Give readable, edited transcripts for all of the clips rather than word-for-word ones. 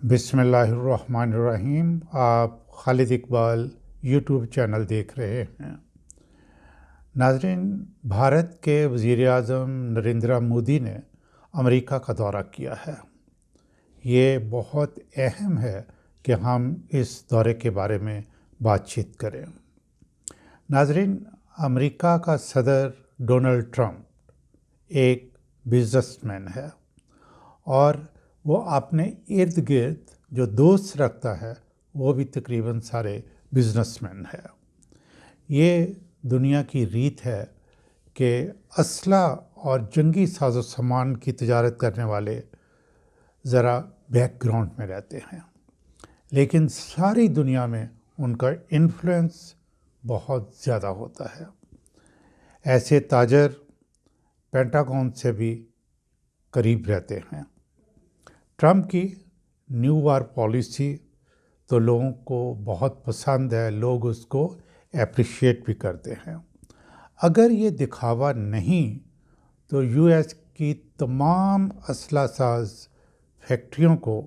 بسم اللہ الرحمن الرحیم۔ آپ خالد اقبال یوٹیوب چینل دیکھ رہے ہیں۔ ناظرین، بھارت کے وزیر اعظم نریندر مودی نے امریکہ کا دورہ کیا ہے۔ یہ بہت اہم ہے کہ ہم اس دورے کے بارے میں بات چیت کریں۔ ناظرین، امریکہ کا صدر ڈونلڈ ٹرمپ ایک بزنس مین ہے اور وہ اپنے ارد گرد جو دوست رکھتا ہے وہ بھی تقریباً سارے بزنس مین ہے۔ یہ دنیا کی ریت ہے کہ اسلحہ اور جنگی ساز و سامان کی تجارت کرنے والے ذرا بیک گراؤنڈ میں رہتے ہیں، لیکن ساری دنیا میں ان کا انفلوئنس بہت زیادہ ہوتا ہے۔ ایسے تاجر پینٹاگون سے بھی قریب رہتے ہیں۔ ٹرمپ کی نیو وار پالیسی تو لوگوں کو بہت پسند ہے، لوگ اس کو اپریشیٹ بھی کرتے ہیں۔ اگر یہ دکھاوا نہیں تو یو ایس کی تمام اسلحہ ساز فیکٹریوں کو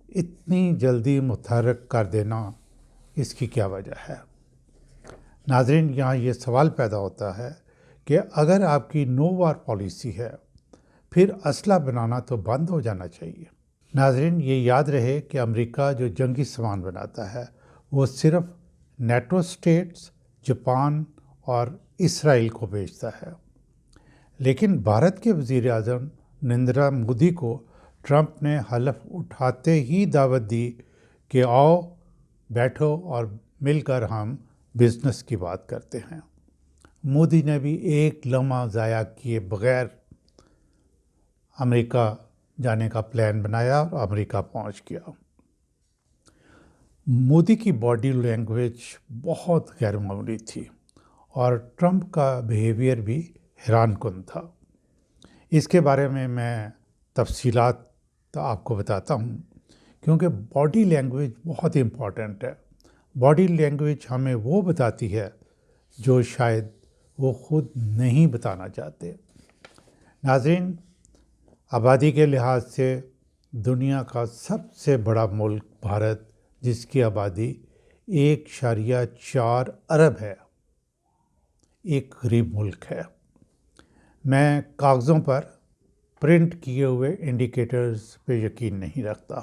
اتنی جلدی متحرک کر دینا، اس کی کیا وجہ ہے؟ ناظرین، یہاں یہ سوال پیدا ہوتا ہے کہ اگر آپ کی نو وار پالیسی ہے پھر اسلحہ بنانا تو بند ہو جانا چاہیے۔ ناظرین، یہ یاد رہے کہ امریکہ جو جنگی سامان بناتا ہے وہ صرف نیٹو اسٹیٹس، جاپان اور اسرائیل کو بیچتا ہے، لیکن بھارت کے وزیر اعظم نریندر مودی کو ٹرمپ نے حلف اٹھاتے ہی دعوت دی کہ آؤ بیٹھو اور مل کر ہم بزنس کی بات کرتے ہیں۔ مودی نے بھی ایک لمحہ ضائع کیے بغیر امریکہ جانے کا پلان بنایا اور امریکہ پہنچ گیا۔ مودی کی باڈی لینگویج بہت غیر معمولی تھی اور ٹرمپ کا بیہیویئر بھی حیران کن تھا۔ اس کے بارے میں تفصیلات آپ کو بتاتا ہوں، کیونکہ باڈی لینگویج بہت امپورٹنٹ ہے۔ باڈی لینگویج ہمیں وہ بتاتی ہے جو شاید وہ خود نہیں بتانا چاہتے۔ ناظرین، آبادی کے لحاظ سے دنیا کا سب سے بڑا ملک بھارت، جس کی آبادی 1.4 ارب ہے، ایک غریب ملک ہے۔ میں کاغذوں پر پرنٹ کیے ہوئے انڈیکیٹرز پہ یقین نہیں رکھتا۔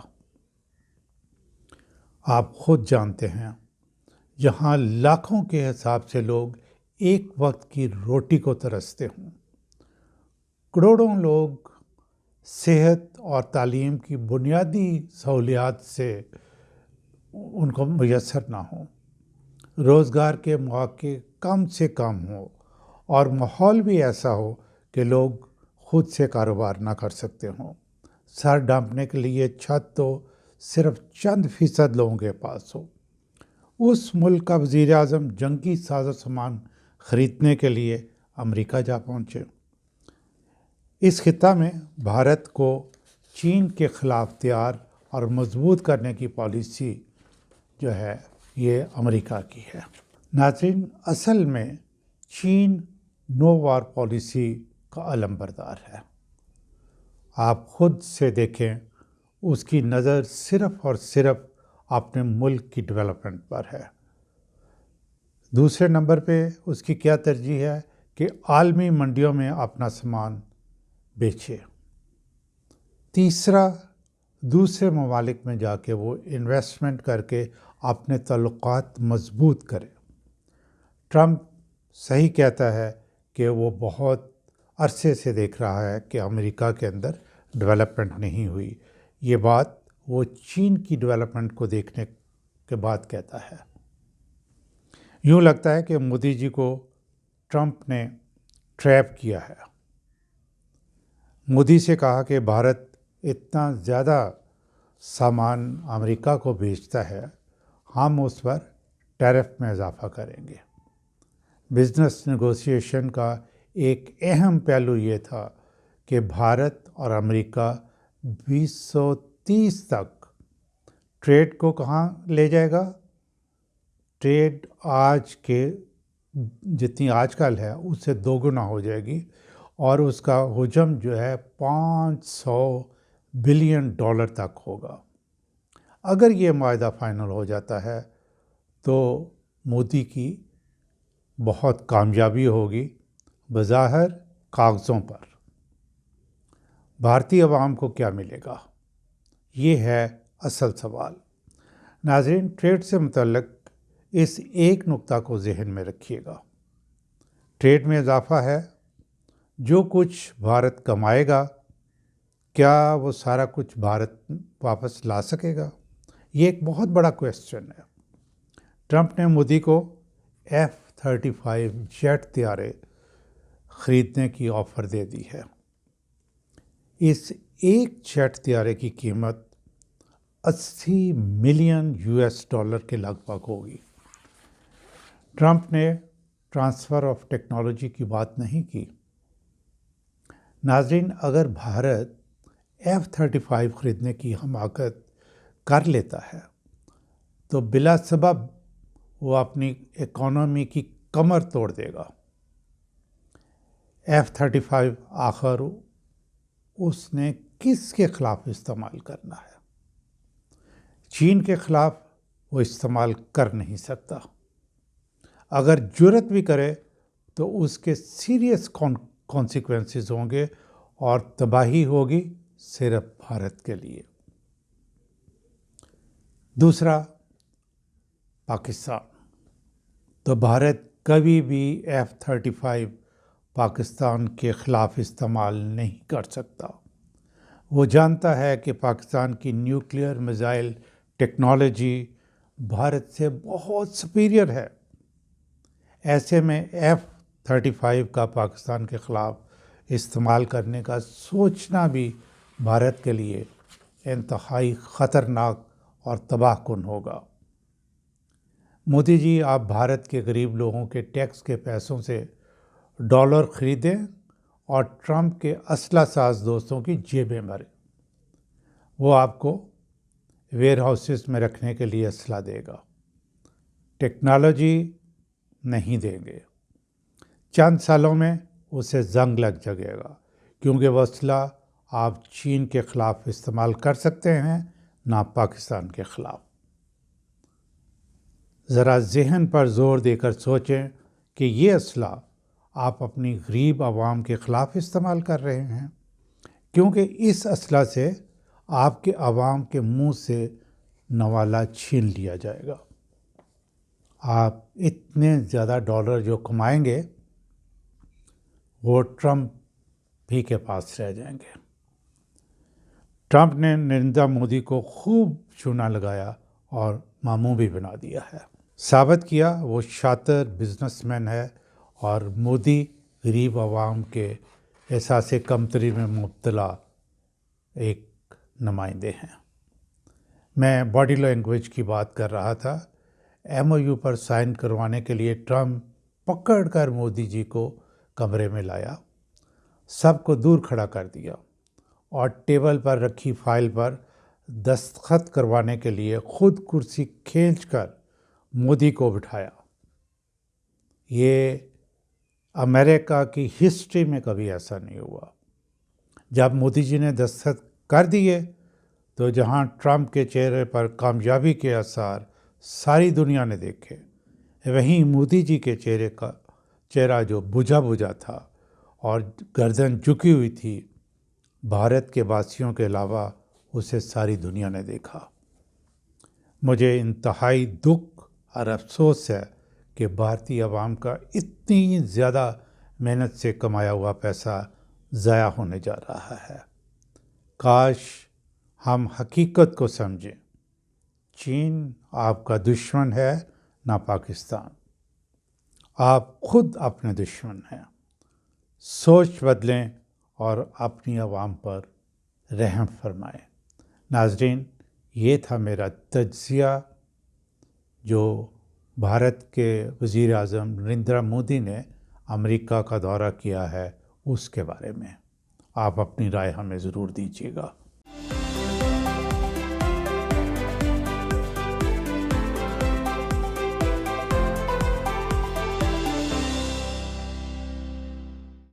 آپ خود جانتے ہیں، جہاں لاکھوں کے حساب سے لوگ ایک وقت کی روٹی کو ترستے ہوں، کروڑوں لوگ صحت اور تعلیم کی بنیادی سہولیات سے ان کو میسر نہ ہوں، روزگار کے مواقع کم سے کم ہوں اور ماحول بھی ایسا ہو کہ لوگ خود سے کاروبار نہ کر سکتے ہوں، سر ڈھانپنے کے لیے چھت تو صرف چند فیصد لوگوں کے پاس ہو۔ اس ملک کا وزیر اعظم جنگی ساز و سامان خریدنے کے لیے امریکہ جا پہنچے۔ اس خطہ میں بھارت کو چین کے خلاف تیار اور مضبوط کرنے کی پالیسی جو ہے یہ امریکہ کی ہے۔ ناظرین، اصل میں چین نو وار پالیسی کا علم بردار ہے۔ آپ خود سے دیکھیں، اس کی نظر صرف اور صرف اپنے ملک کی ڈیولپمنٹ پر ہے۔ دوسرے نمبر پہ اس کی کیا ترجیح ہے کہ عالمی منڈیوں میں اپنا سامان بیچے۔ تیسرا، دوسرے ممالک میں جا کے وہ انویسٹمنٹ کر کے اپنے تعلقات مضبوط کرے۔ ٹرمپ صحیح کہتا ہے کہ وہ بہت عرصے سے دیکھ رہا ہے کہ امریکہ کے اندر ڈیولپمنٹ نہیں ہوئی۔ یہ بات وہ چین کی ڈیولپمنٹ کو دیکھنے کے بعد کہتا ہے۔ یوں لگتا ہے کہ مودی جی کو ٹرمپ نے ٹریپ کیا ہے۔ مودی سے کہا کہ بھارت اتنا زیادہ سامان امریکہ کو بیچتا ہے، ہم اس پر ٹیرف میں اضافہ کریں گے۔ بزنس نیگوسیشن کا ایک اہم پہلو یہ تھا کہ بھارت اور امریکہ 2030 تک ٹریڈ کو کہاں لے جائے گا؟ ٹریڈ آج کے جتنی آج کل ہے اس سے 2 گنا ہو جائے گی اور اس کا حجم جو ہے $500 بلین تک ہوگا۔ اگر یہ معاہدہ فائنل ہو جاتا ہے تو مودی کی بہت کامیابی ہوگی بظاہر کاغذوں پر۔ بھارتی عوام کو کیا ملے گا؟ یہ ہے اصل سوال۔ ناظرین، ٹریڈ سے متعلق اس ایک نقطہ کو ذہن میں رکھیے گا۔ ٹریڈ میں اضافہ ہے۔ جو کچھ بھارت کمائے گا کیا وہ سارا کچھ بھارت واپس لا سکے گا؟ یہ ایک بہت بڑا کویسچن ہے۔ ٹرمپ نے مودی کو F-35 جیٹ طیارے خریدنے کی آفر دے دی ہے۔ اس ایک جیٹ طیارے کی قیمت $80 ملین کے لگ بھگ ہوگی۔ ٹرمپ نے ٹرانسفر آف ٹیکنالوجی کی بات نہیں کی۔ ناظرین، اگر بھارت F-35 خریدنے کی حماقت کر لیتا ہے تو بلا سبب وہ اپنی اکانومی کی کمر توڑ دے گا۔ F-35 آخر اس نے کس کے خلاف استعمال کرنا ہے؟ چین کے خلاف وہ استعمال کر نہیں سکتا۔ اگر جرت بھی کرے تو اس کے سیریس کانسیکوینسز ہوں گے اور تباہی ہوگی صرف بھارت کے لیے۔ دوسرا، پاکستان۔ تو بھارت کبھی بھی F-35 پاکستان کے خلاف استعمال نہیں کر سکتا۔ وہ جانتا ہے کہ پاکستان کی نیوکلیئر میزائل ٹیکنالوجی بھارت سے بہت سپیریئر ہے۔ ایسے میں F-35 کا پاکستان کے خلاف استعمال کرنے کا سوچنا بھی بھارت کے لیے انتہائی خطرناک اور تباہ کن ہوگا۔ مودی جی، آپ بھارت کے غریب لوگوں کے ٹیکس کے پیسوں سے ڈالر خریدیں اور ٹرمپ کے اسلحہ ساز دوستوں کی جیبیں بھریں۔ وہ آپ کو ویئر ہاؤسز میں رکھنے کے لیے اسلحہ دے گا، ٹیکنالوجی نہیں دیں گے۔ چند سالوں میں اسے زنگ لگ جائے گا، کیونکہ وہ اسلحہ آپ چین کے خلاف استعمال کر سکتے ہیں، نہ پاکستان کے خلاف۔ ذرا ذہن پر زور دے کر سوچیں کہ یہ اسلحہ آپ اپنی غریب عوام کے خلاف استعمال کر رہے ہیں، کیونکہ اس اسلحہ سے آپ کے عوام کے منہ سے نوالا چھین لیا جائے گا۔ آپ اتنے زیادہ ڈالر جو کمائیں گے وہ ٹرمپ ہی کے پاس رہ جائیں گے۔ ٹرمپ نے نریندر مودی کو خوب چونا لگایا اور ماموں بھی بنا دیا ہے۔ ثابت کیا وہ شاطر بزنس مین ہے اور مودی غریب عوام کے احساس کمتری میں مبتلا ایک نمائندے ہیں۔ میں باڈی لینگویج کی بات کر رہا تھا۔ MOU پر سائن کروانے کے لیے ٹرمپ پکڑ کر مودی جی کو کمرے میں لایا، سب کو دور کھڑا کر دیا اور ٹیبل پر رکھی فائل پر دستخط کروانے کے لیے خود کرسی کھینچ کر مودی کو بٹھایا۔ یہ امریکہ کی ہسٹری میں کبھی ایسا نہیں ہوا۔ جب مودی جی نے دستخط کر دیے تو جہاں ٹرمپ کے چہرے پر کامیابی کے آثار ساری دنیا نے دیکھے، وہیں مودی جی کے چہرہ جو بجھا بجھا تھا اور گردن جھکی ہوئی تھی، بھارت کے واسیوں کے علاوہ اسے ساری دنیا نے دیکھا۔ مجھے انتہائی دکھ اور افسوس ہے کہ بھارتی عوام کا اتنی زیادہ محنت سے کمایا ہوا پیسہ ضائع ہونے جا رہا ہے۔ کاش ہم حقیقت کو سمجھیں۔ چین آپ کا دشمن ہے، نہ پاکستان۔ آپ خود اپنے دشمن ہیں۔ سوچ بدلیں اور اپنی عوام پر رحم فرمائیں۔ ناظرین، یہ تھا میرا تجزیہ جو بھارت کے وزیر اعظم نریندر مودی نے امریکہ کا دورہ کیا ہے اس کے بارے میں۔ آپ اپنی رائے ہمیں ضرور دیجیے گا۔